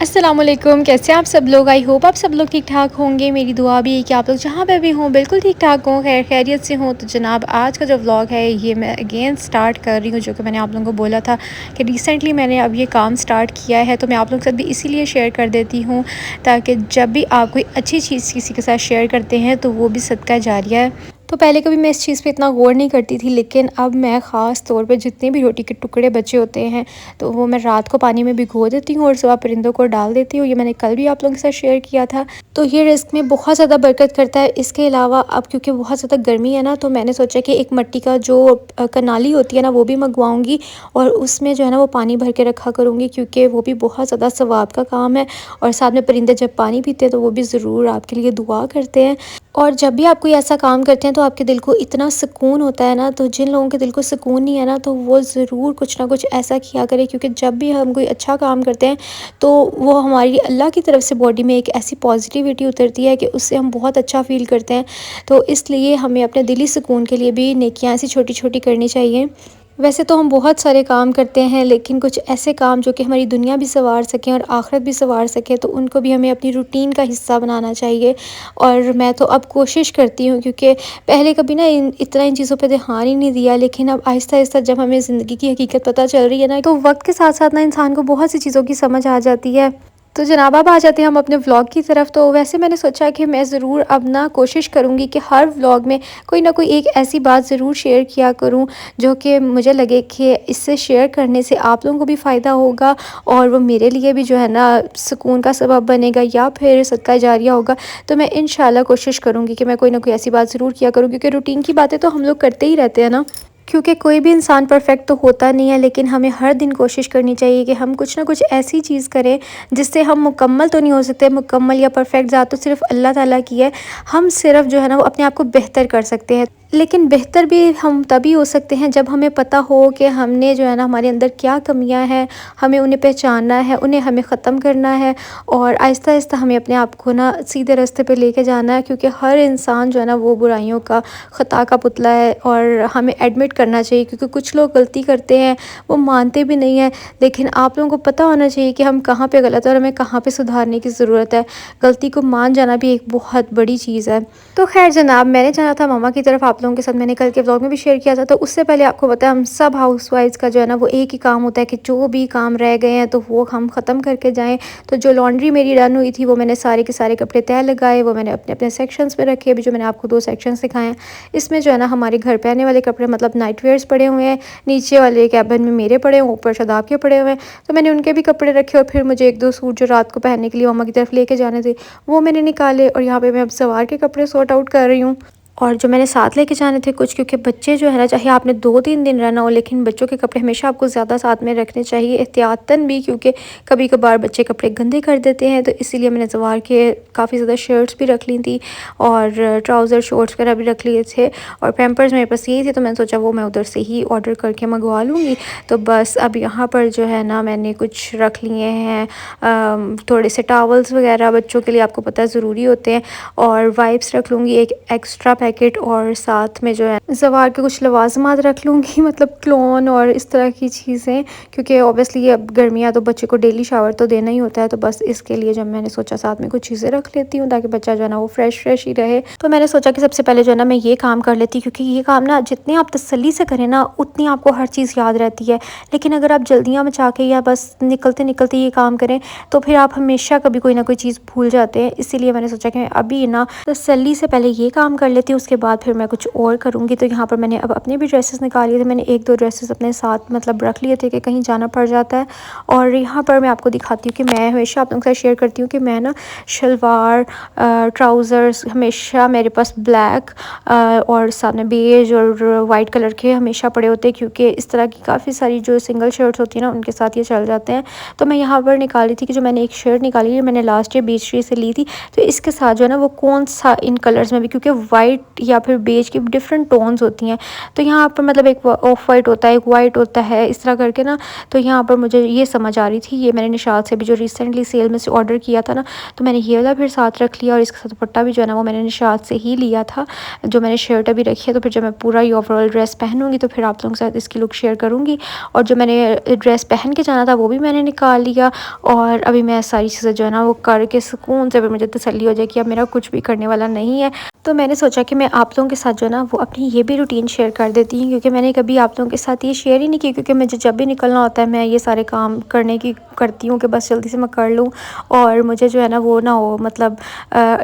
अस्सलामुअलैकुम, कैसे हैं आप सब लोग। आई होप आप सब लोग ठीक ठाक होंगे। मेरी दुआ भी है कि आप लोग जहाँ पे भी हों बिल्कुल ठीक ठाक हों, खैर खैरियत से हों। तो जनाब आज का जो व्लॉग है ये मैं अगेन स्टार्ट कर रही हूँ, जो कि मैंने आप लोगों को बोला था कि रिसेंटली मैंने अब ये काम स्टार्ट किया है। तो मैं आप लोगों के साथ भी इसीलिए शेयर कर देती हूँ ताकि जब भी आप कोई अच्छी चीज़ किसी के साथ शेयर करते हैं तो वो भी सदका जारिया है। तो पहले कभी मैं इस चीज़ पे इतना गौर नहीं करती थी, लेकिन अब मैं ख़ास तौर पे जितने भी रोटी के टुकड़े बचे होते हैं तो वो मैं रात को पानी में भिगो देती हूँ और सुबह परिंदों को डाल देती हूँ। ये मैंने कल भी आप लोगों के साथ शेयर किया था। तो ये रिस्क में बहुत ज़्यादा बरकत करता है। इसके अलावा अब क्योंकि बहुत ज़्यादा गर्मी है ना, तो मैंने सोचा कि एक मिट्टी का जो कनाली होती है ना वो भी मंगवाऊँगी और उसमें जो है ना वो पानी भर के रखा करूँगी, क्योंकि वो भी बहुत ज़्यादा सवाब का काम है। और साथ में परिंदे जब पानी पीते हैं तो वो भी ज़रूर आपके लिए दुआ करते हैं। और जब भी आप कोई ऐसा काम करते हैं तो आपके दिल को इतना सुकून होता है ना, तो जिन लोगों के दिल को सुकून नहीं है ना, तो वो ज़रूर कुछ ना कुछ ऐसा किया करें, क्योंकि जब भी हम कोई अच्छा काम करते हैं तो वो हमारी अल्लाह की तरफ से बॉडी में एक ऐसी पॉजिटिविटी उतरती है कि उससे हम बहुत अच्छा फ़ील करते हैं। तो इसलिए हमें अपने दिली सुकून के लिए भी नेकियां ऐसी छोटी छोटी करनी चाहिए। वैसे तो हम बहुत सारे काम करते हैं, लेकिन कुछ ऐसे काम जो कि हमारी दुनिया भी सँवार सकें और आखिरत भी सँवार सकें, तो उनको भी हमें अपनी रूटीन का हिस्सा बनाना चाहिए। और मैं तो अब कोशिश करती हूँ, क्योंकि पहले कभी ना इन चीज़ों पे ध्यान ही नहीं दिया, लेकिन अब आहिस्ता-आहिस्ता जब हमें ज़िंदगी की हकीकत पता चल रही है ना, तो वक़्त के साथ-साथ ना इंसान को बहुत सी चीज़ों की समझ आ जाती है। तो जनाब अब आ जाते हैं हम अपने व्लॉग की तरफ। तो वैसे मैंने सोचा कि मैं ज़रूर अब ना कोशिश करूँगी कि हर व्लॉग में कोई ना कोई एक ऐसी बात ज़रूर शेयर किया करूँ जो कि मुझे लगे कि इससे शेयर करने से आप लोगों को भी फ़ायदा होगा और वो मेरे लिए भी जो है ना सुकून का सबब बनेगा या फिर सदका जारिया होगा। तो मैं इंशाल्लाह कोशिश करूँगी कि मैं कोई ना कोई ऐसी बात ज़रूर किया करूँ, क्योंकि रूटीन की बातें तो हम लोग करते ही रहते हैं ना। क्योंकि कोई भी इंसान परफेक्ट तो होता नहीं है, लेकिन हमें हर दिन कोशिश करनी चाहिए कि हम कुछ ना कुछ ऐसी चीज़ करें जिससे हम मुकम्मल तो नहीं हो सकते। मुकम्मल या परफेक्ट ज़ात तो सिर्फ़ अल्लाह ताला की है। हम सिर्फ़ जो है ना वो अपने आप को बेहतर कर सकते हैं। लेकिन बेहतर भी हम तभी हो सकते हैं जब हमें पता हो कि हमने जो है ना हमारे अंदर क्या कमियां हैं, हमें उन्हें पहचानना है, उन्हें हमें ख़त्म करना है और आहिस्ता आहिस्ता हमें अपने आप को ना सीधे रास्ते पे लेके जाना है। क्योंकि हर इंसान जो है ना वो बुराइयों का, ख़ता का पुतला है और हमें एडमिट करना चाहिए। क्योंकि कुछ लोग गलती करते हैं, वो मानते भी नहीं हैं, लेकिन आप लोगों को पता होना चाहिए कि हम कहाँ पे गलत है और हमें कहाँ पे सुधारने की ज़रूरत है। गलती को मान जाना भी एक बहुत बड़ी चीज़ है। तो खैर जनाब, मैंने जाना था मामा की तरफ। आप लोगों के साथ मैंने कल के व्लॉग में भी शेयर किया था। तो उससे पहले आपको पता है हम सब हाउसवाइफ्स का जो है ना वो एक ही काम होता है कि जो भी काम रह गए हैं तो वो हम ख़त्म करके जाएं। तो जो लॉन्ड्री मेरी रन हुई थी वो मैंने सारे के सारे कपड़े तय लगाए, वो मैंने अपने अपने सेक्शंस में रखे। अभी जो मैंने आपको 2 सेक्शंस दिखाए हैं, इसमें जो है ना हमारे घर पहनने वाले कपड़े मतलब नाइट वेयर्स पड़े हुए हैं, नीचे वाले कैबिन में मेरे पड़े हुए, ऊपर शादाब के पड़े हुए हैं। तो मैंने उनके भी कपड़े रखे और फिर मुझे 1-2 सूट जो रात को पहनने के लिए मामा की तरफ लेके जाने थे वो मैंने निकाले। और यहाँ पे मैं अब सवार के कपड़े सॉर्ट आउट कर रही हूँ। और जो मैंने साथ लेके जाने थे कुछ, क्योंकि बच्चे जो है ना, चाहे आपने 2-3 दिन रहना हो, लेकिन बच्चों के कपड़े हमेशा आपको ज़्यादा साथ में रखने चाहिए, एहतियातन भी, क्योंकि कभी कभार बच्चे कपड़े गंदे कर देते हैं। तो इसीलिए मैंने सवार के काफ़ी ज़्यादा शर्ट्स भी रख ली थी और ट्राउज़र शॉर्ट्स वगैरह भी रख लिए थे और पैम्पर्स मेरे पास यही थे। तो मैंने सोचा वो मैं उधर से ही ऑर्डर करके मंगवा लूँगी। तो बस अब यहाँ पर जो है ना मैंने कुछ रख लिए हैं, थोड़े से टावल्स वगैरह बच्चों के लिए, आपको पता है ज़रूरी होते हैं। और वाइप्स रख लूँगी एक एक्स्ट्रा पैकेट, और साथ में जो है ज़वार के कुछ लवाजमात रख लूँगी मतलब क्लोन और इस तरह की चीज़ें, क्योंकि ऑब्वियसली अब गर्मियाँ तो बच्चे को डेली शावर तो देना ही होता है। तो बस इसके लिए जब मैंने सोचा साथ में कुछ चीज़ें रख लेती हूँ ताकि बच्चा जो है ना वो फ्रेश ही रहे। तो मैंने सोचा कि सबसे पहले जो है ना मैं ये काम कर लेती, क्योंकि ये काम ना जितने आप तसल्ली से करें ना उतनी आपको हर चीज़ याद रहती है। लेकिन अगर आप जल्दियाँ मचा के या बस निकलते निकलते ये काम करें तो फिर आप हमेशा कभी कोई ना कोई चीज़ भूल जाते हैं। इसीलिए मैंने सोचा कि मैं अभी ना तसल्ली से पहले ये काम कर लेती हूँ, उसके बाद फिर मैं कुछ और करूँगी। तो यहाँ पर मैंने अब अपने भी ड्रेसेस निकाली थे। मैंने 1-2 ड्रेसेस अपने साथ मतलब रख लिए थे कि कहीं जाना पड़ जाता है। और यहाँ पर मैं आपको दिखाती हूँ कि मैं हमेशा आप लोगों के साथ शेयर करती हूँ कि मैं ना शलवार, ट्राउज़र्स हमेशा मेरे पास ब्लैक और साथ में बेज और वाइट कलर के हमेशा पड़े होते हैं, क्योंकि इस तरह की काफ़ी सारी जो सिंगल शर्ट्स होती है ना उनके साथ ये चल जाते हैं। तो मैं यहाँ पर निकाली थी कि जो मैंने एक शर्ट निकाली है, मैंने लास्ट ईयर बीच से ली थी। तो इसके साथ जो है ना वो कौन सा इन कलर्स में भी, क्योंकि वाइट वाइट या फिर बेज की डिफरेंट टोन्स होती हैं। तो यहाँ पर मतलब एक ऑफ वाइट होता है, एक वाइट होता है, इस तरह करके ना। तो यहाँ पर मुझे ये समझ आ रही थी, ये मैंने निशात से भी जो रिसेंटली सेल में से ऑर्डर किया था ना, तो मैंने ये वाला फिर साथ रख लिया और इसके साथ दुपट्टा भी जो है ना वो मैंने निशात से ही लिया था, जो मैंने शर्ट अभी रखी है। तो फिर जब मैं पूरा ये ओवरऑल ड्रेस पहनूंगी तो फिर आप लोगों के साथ इसकी लुक शेयर करूँगी। और जो मैंने ड्रेस पहन के जाना था वो भी मैंने निकाल लिया, और अभी मैं सारी चीज़ें जो है ना वो करके सुकून से फिर मुझे तसल्ली हो जाए कि अब मेरा कुछ भी करने वाला नहीं है। तो मैंने सोचा कि मैं आप लोगों के साथ जो है ना वो अपनी ये भी रूटीन शेयर कर देती हूँ, क्योंकि मैंने कभी आप लोगों के साथ ये शेयर ही नहीं की, क्योंकि मुझे जब भी निकलना होता है मैं ये सारे काम करने की करती हूँ कि बस जल्दी से मैं कर लूँ और मुझे जो है ना वो ना हो, मतलब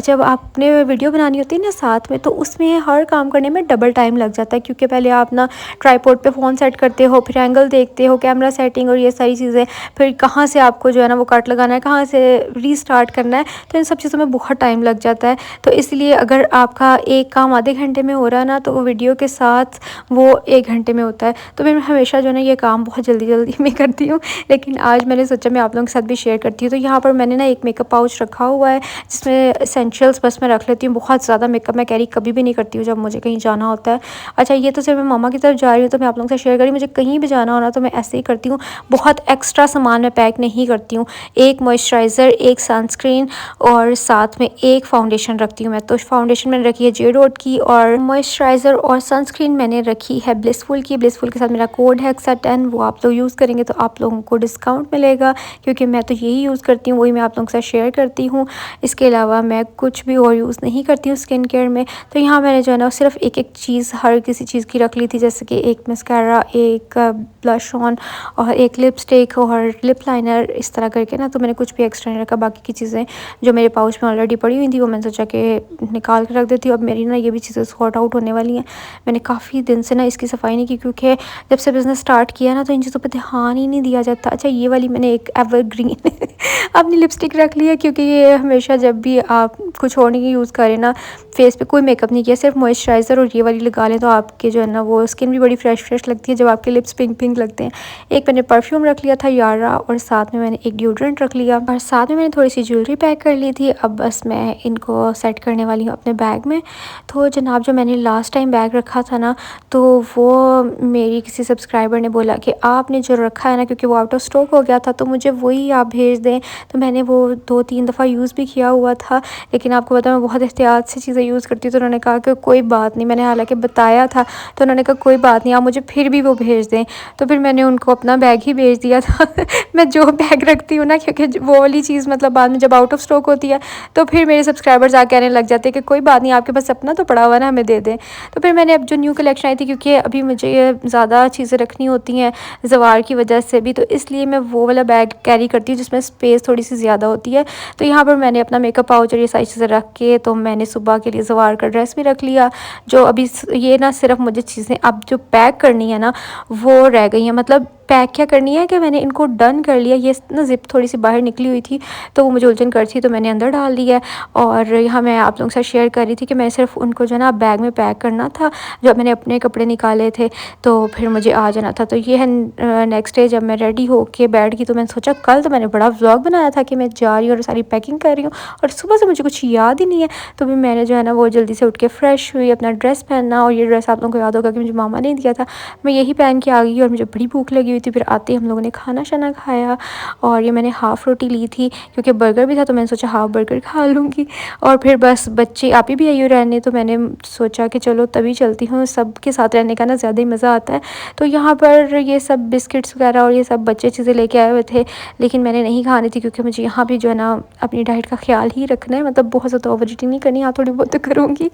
जब आपने वीडियो बनानी होती है ना साथ में, तो उसमें हर काम करने में डबल टाइम लग जाता है, क्योंकि पहले आप ना ट्राईपोड पे फ़ोन सेट करते हो, फिर एंगल देखते हो, कैमरा सेटिंग और ये सारी चीज़ें, फिर कहाँ से आपको जो है ना वो कट लगाना है, कहाँ से रीस्टार्ट करना है, तो इन सब चीज़ों में बहुत टाइम लग जाता है। तो इसलिए अगर आपका एक काम आधे घंटे में हो रहा है ना, तो वीडियो के साथ वो 1 घंटे में होता है। तो मैं हमेशा जो है ना ये काम बहुत जल्दी जल्दी में करती हूँ, लेकिन आज मैंने सोचा मैं आप लोगों के साथ भी शेयर करती हूँ। तो यहाँ पर मैंने ना एक मेकअप पाउच रखा हुआ है जिसमें एसेंशियल्स बस मैं रख लेती हूँ। बहुत ज़्यादा मेकअप मैं कैरी कभी भी नहीं करती हूँ जब मुझे कहीं जाना होता है। अच्छा, ये तो सिर्फ मैं मामा की तरफ जा रही हूँ तो मैं आप लोगों से शेयर करी, मुझे कहीं भी जाना हो ना तो मैं ऐसे ही करती हूँ, बहुत एक्स्ट्रा सामान मैं पैक नहीं करती हूँ। एक मॉइस्चराइज़र, एक सनस्क्रीन और साथ में एक फाउंडेशन रखती हूँ मैं। तो फाउंडेशन मैंने रखी है जे डॉट की और मॉइस्चराइज़र और सनस्क्रीन मैंने रखी है ब्लिसफुल की। ब्लिसफुल के साथ मेरा कोड है XA10, वो आप लोग यूज़ करेंगे तो आप लोगों को डिस्काउंट मिलेगा, क्योंकि मैं तो यही यूज़ करती हूँ, वही मैं आप लोगों के साथ शेयर करती हूँ। इसके अलावा मैं कुछ भी और यूज़ नहीं करती हूँ स्किन केयर में। तो यहाँ मैंने जो है ना सिर्फ एक एक चीज़ हर किसी चीज़ की रख ली थी, जैसे कि एक मस्कारा, एक ब्लश ऑन और एक लिपस्टिक और लिप लाइनर, इस तरह करके ना। तो मैंने कुछ भी एक्स्ट्रा नहीं रखा, बाकी की चीज़ें जो मेरे पाउच में ऑलरेडी पड़ी हुई थी वो मैंने सोचा कि निकाल के रख देती हूँ। अब मेरी ना ये भी चीज़ें सॉर्ट आउट होने वाली हैं। मैंने काफ़ी दिन से ना इसकी सफाई नहीं की, क्योंकि जब से बिज़नेस स्टार्ट किया ना तो इन चीज़ों पर ध्यान ही नहीं दिया जाता। अच्छा, ये वाली मैंने एक एवरग्रीन अपनी लिपस्टिक रख ली है, क्योंकि ये हमेशा जब भी आप कुछ और नहीं यूज़ करें ना, फेस पे कोई मेकअप नहीं किया, सिर्फ मॉइस्चराइज़र और ये वाली लगा लें, तो आपके जो है ना वो स्किन भी बड़ी फ्रेश लगती है जब आपके लिप्स पिंक पिंक लगते हैं। एक मैंने परफ्यूम रख लिया था यारा, और साथ में मैंने एक डिओड्रेंट रख लिया, और साथ में मैंने थोड़ी सी ज्वेलरी पैक कर ली थी। अब बस मैं इनको सेट करने वाली हूँ अपने बैग में। तो जनाब, जो मैंने लास्ट टाइम बैग रखा था ना, तो वो मेरी किसी सब्सक्राइबर ने बोला कि आपने जो रखा है ना, क्योंकि वो आउट ऑफ स्टॉक हो गया था, तो मुझे वही आप भेज दें। तो मैंने वो 2-3 दफ़ा यूज़ भी किया हुआ था, लेकिन आपको पता मैं बहुत एहतियात से चीज़ें यूज़ करती हूँ। तो उन्होंने कहा कि कोई बात नहीं, मैंने हालांकि बताया था, तो उन्होंने कहा कोई बात नहीं, आप मुझे फिर भी वो भेज दें। तो फिर मैंने उनको अपना बैग ही भेज दिया था मैं जो बैग रखती हूँ ना, क्योंकि वो वाली चीज़ मतलब बाद में जब आउट ऑफ स्टॉक होती है तो फिर मेरे सब्सक्राइबर्स आके कहने लग जाते हैं कि कोई बात नहीं, आपके पास अपना तो पड़ा हुआ ना, हमें दे दें। तो फिर मैंने अब जो न्यू कलेक्शन आई थी, क्योंकि अभी मुझे ज़्यादा चीज़ें रखनी होती हैं ज़वार की वजह से भी, तो इसलिए मैं वो वाला बैग कैरी करती हूँ जिसमें स्पेस थोड़ी सी ज़्यादा होती है। तो यहाँ पर मैंने अपना मेकअप पाउच और ये सारी चीज़ें रख के, तो मैंने सुबह के लिए ज़वार का ड्रेस भी रख लिया। जो अभी ये ना सिर्फ मुझे चीज़ें अब जो पैक करनी है ना वो रह गई हैं। मतलब पैक क्या करनी है कि मैंने इनको डन कर लिया। ये ना ज़िप थोड़ी सी बाहर निकली हुई थी तो वो मुझे उलझन कर थी, तो मैंने अंदर डाल दिया। और यहाँ मैं आप लोगों के साथ शेयर कर रही थी कि मैं सिर्फ उनको जो है ना बैग में पैक करना था, जब मैंने अपने कपड़े निकाले थे तो फिर मुझे आ जाना था। तो ये है नेक्स्ट डे जब मैं रेडी होके बैठ गई, तो मैंने सोचा कल तो मैंने बड़ा व्लॉग बनाया था कि मैं जा रही हूँ और सारी पैकिंग कर रही हूँ, और सुबह से मुझे कुछ याद ही नहीं है। तो भी मैंने जो है ना वो जल्दी से उठ के फ्रेश हुई, अपना ड्रेस पहनना, और ये ड्रेस आप लोगों को याद होगा कि मुझे मामा ने दिया था, मैं यही पहन के आ गई। और मुझे बड़ी भूख लगी हुई थी, फिर आते ही हम लोगों ने खाना शाना खाया, और ये मैंने हाफ़ रोटी ली थी क्योंकि बर्गर भी था, तो मैंने सोचा हाफ़ बर्गर खा लूँगी। और फिर बस बच्चे आप ही भी आई हो रहने, तो मैंने सोचा कि चलो तभी चलती हूँ, सबके साथ रहने का ना ज़्यादा ही मज़ा आता है। तो यहाँ पर ये सब बिस्किट्स वगैरह और ये सब बच्चे चीज़ें लेके आए हुए थे, लेकिन मैंने नहीं खानी थी, क्योंकि मुझे यहाँ भी जो है ना अपनी डाइट का ख्याल ही रखना है। मतलब बहुत ज़्यादा ओवर ईटिंग नहीं करनी, हाँ थोड़ी बहुत तो करूँगी,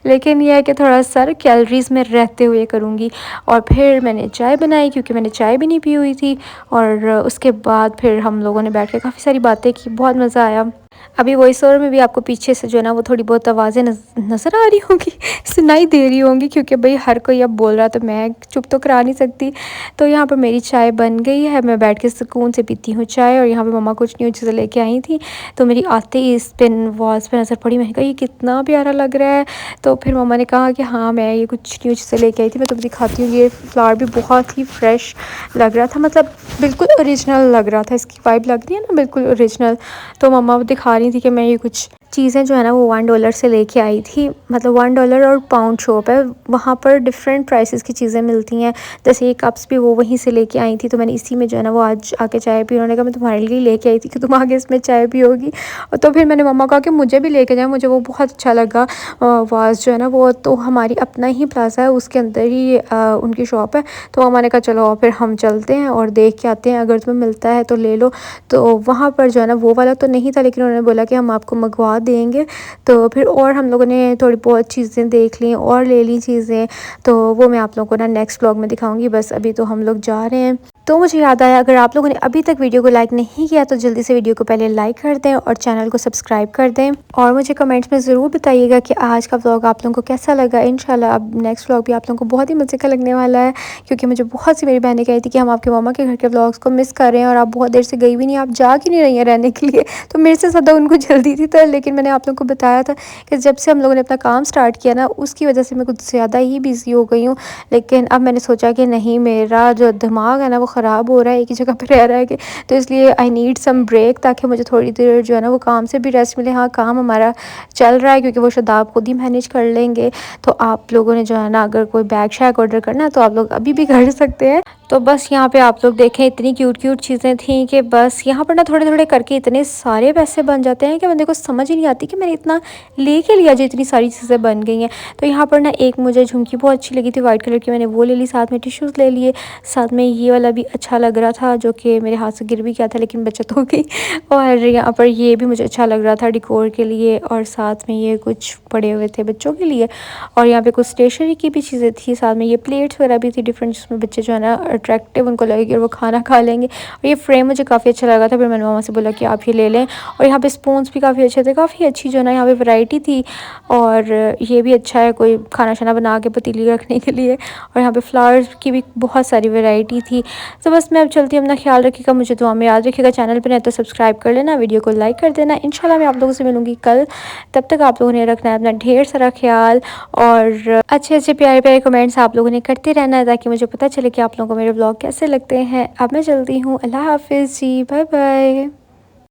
लेकिन यह है कि थोड़ा सा कैलोरीज़ में रहते हुए करूँगी। और फिर मैंने चाय बनाई, क्योंकि मैंने चाय भी नहीं पी हुई थी, और उसके बाद फिर हम लोगों ने बैठ के काफ़ी सारी बातें की, बहुत मज़ा आया। अभी वॉइस ओवर में भी आपको पीछे से जो है ना वो थोड़ी बहुत आवाज़ें नज़र आ रही होंगी, सुनाई दे रही होंगी, क्योंकि भाई हर कोई अब बोल रहा, तो मैं चुप तो करा नहीं सकती। तो यहाँ पर मेरी चाय बन गई है, मैं बैठ के सुकून से पीती हूँ चाय। और यहाँ पे मम्मा कुछ न्यू चीज़ें लेके आई थी, तो मेरी आते ही इस पिन वॉल्स पे नज़र पड़ी, मैंने कहा ये कितना प्यारा लग रहा है। तो फिर मम्मा ने कहा कि हाँ मैं ये कुछ न्यू चीज़ें लेके आई थी, मैं तुम्हें दिखाती हूँ। ये फ्लावर भी बहुत ही फ्रेश लग रहा था, मतलब बिल्कुल ओरिजिनल लग रहा था, इसकी वाइब लग रही है ना बिल्कुल ओरिजिनल। तो मम्मा दिखा रही थी कि मैं ये कुछ चीज़ें जो है ना वो $1 से लेके आई थी, मतलब $1 और पाउंड शॉप है, वहाँ पर डिफरेंट प्राइसेस की चीज़ें मिलती हैं। जैसे ये कप्स भी वो वहीं से लेके आई थी, तो मैंने इसी में जो है ना वो आज आके चाय पी। उन्होंने कहा मैं तुम्हारे लिए लेके आई थी कि तुम आगे इसमें चाय पियोगी। और तो फिर मैंने मम्मा कहा कि मुझे भी लेके जाए, मुझे वो बहुत अच्छा लगा। वाज जो है ना वो तो हमारी अपना ही प्लाजा है, उसके अंदर ही उनकी शॉप है। तो मम्मा ने कहा चलो फिर हम चलते हैं और देख के आते हैं, अगर तुम्हें मिलता है तो ले लो। तो वहाँ पर जो है ना वो वाला तो नहीं था, लेकिन उन्होंने बोला कि हम आपको मंगवा देंगे। तो फिर और हम लोगों ने थोड़ी बहुत चीज़ें देख ली और ले ली चीज़ें, तो वो मैं आप लोगों को ना नेक्स्ट व्लॉग में दिखाऊंगी। बस अभी तो हम लोग जा रहे हैं। तो मुझे याद आया, अगर आप लोगों ने अभी तक वीडियो को लाइक नहीं किया तो जल्दी से वीडियो को पहले लाइक कर दें और चैनल को सब्सक्राइब कर दें। और मुझे कमेंट्स में ज़रूर बताइएगा कि आज का व्लॉग आप लोगों को कैसा लगा। इंशाल्लाह अब नेक्स्ट व्लॉग भी आप लोगों को बहुत ही मज़े का लगने वाला है, क्योंकि मुझे बहुत सी मेरी बहनें कही थी कि हम आपके मामा के घर के व्लॉग्स को मिस कर रहे हैं और आप बहुत देर से गई भी नहीं, आप जा क्यों नहीं रही हैं रहने के लिए। तो मेरे से ज़्यादा उनको जल्दी थी, तो लेकिन मैंने आप लोगों को बताया था कि जब से हम लोगों ने अपना काम स्टार्ट किया ना, उसकी वजह से मैं कुछ ज़्यादा ही बिज़ी हो गई हूँ। लेकिन अब मैंने सोचा कि नहीं, मेरा जो दिमाग है ना वो ख़राब हो रहा है एक ही जगह पर रह रहा है कि, तो इसलिए आई नीड सम ब्रेक, ताकि मुझे थोड़ी देर जो है ना वो काम से भी रेस्ट मिले। हाँ, काम हमारा चल रहा है क्योंकि वो शादाब खुद ही मैनेज कर लेंगे। तो आप लोगों ने जो है ना अगर कोई बैग शैग ऑर्डर करना है तो आप लोग अभी भी कर सकते हैं। तो बस यहाँ पे आप लोग देखें, इतनी क्यूट क्यूट चीज़ें थी कि बस यहाँ पर ना थोड़े थोड़े करके इतने सारे पैसे बन जाते हैं कि बंदे को समझ ही नहीं आती कि मैंने इतना लेके लिया जो इतनी सारी चीज़ें बन गई हैं। तो यहाँ पर ना एक मुझे झुमकी बहुत अच्छी लगी थी वाइट कलर की, मैंने वो ले ली, साथ में टिश्यूज़ ले लिए, साथ में ये वाला भी अच्छा लग रहा था जो कि मेरे हाथ से गिर भी गया था लेकिन बचत हो गई। और यहाँ पर ये भी मुझे अच्छा लग रहा था डिकोर के लिए, और साथ में ये कुछ पड़े हुए थे बच्चों के लिए। और यहाँ पे कुछ स्टेशनरी की भी चीज़ें थी, साथ में ये प्लेट्स वगैरह भी थी डिफरेंट, जिसमें बच्चे जो है ना अट्रैक्टिव उनको लगेगी और वो खाना खा लेंगे। और ये फ्रेम मुझे काफ़ी अच्छा लगा था, फिर मैंने मामा से बोला कि आप ये ले लें। और यहाँ पे स्पून्स भी काफ़ी अच्छे थे, काफ़ी अच्छी जो है ना यहाँ पे वैरायटी थी। और ये भी अच्छा है कोई खाना शाना बना के पतीली रखने के लिए। और यहाँ पे फ्लावर्स की भी बहुत सारी वैरायटी थी। तो बस मैं अब चलती हूँ, अपना ख्याल रखिएगा, मुझे दुआ में याद रखिएगा। चैनल पर नहीं तो सब्सक्राइब कर लेना, वीडियो को लाइक कर देना। इंशाल्लाह मैं आप लोगों से मिलूँगी कल, तब तक आप लोगों ने रखना है अपना ढेर सारा ख्याल, और अच्छे अच्छे प्यारे प्यारे कमेंट्स आप लोगों ने करते रहना है ताकि मुझे पता चले कि आप लोगों को मेरे ब्लॉग कैसे लगते हैं। अब मैं चलती हूँ, अल्लाह हाफिज़ जी, बाय बाय।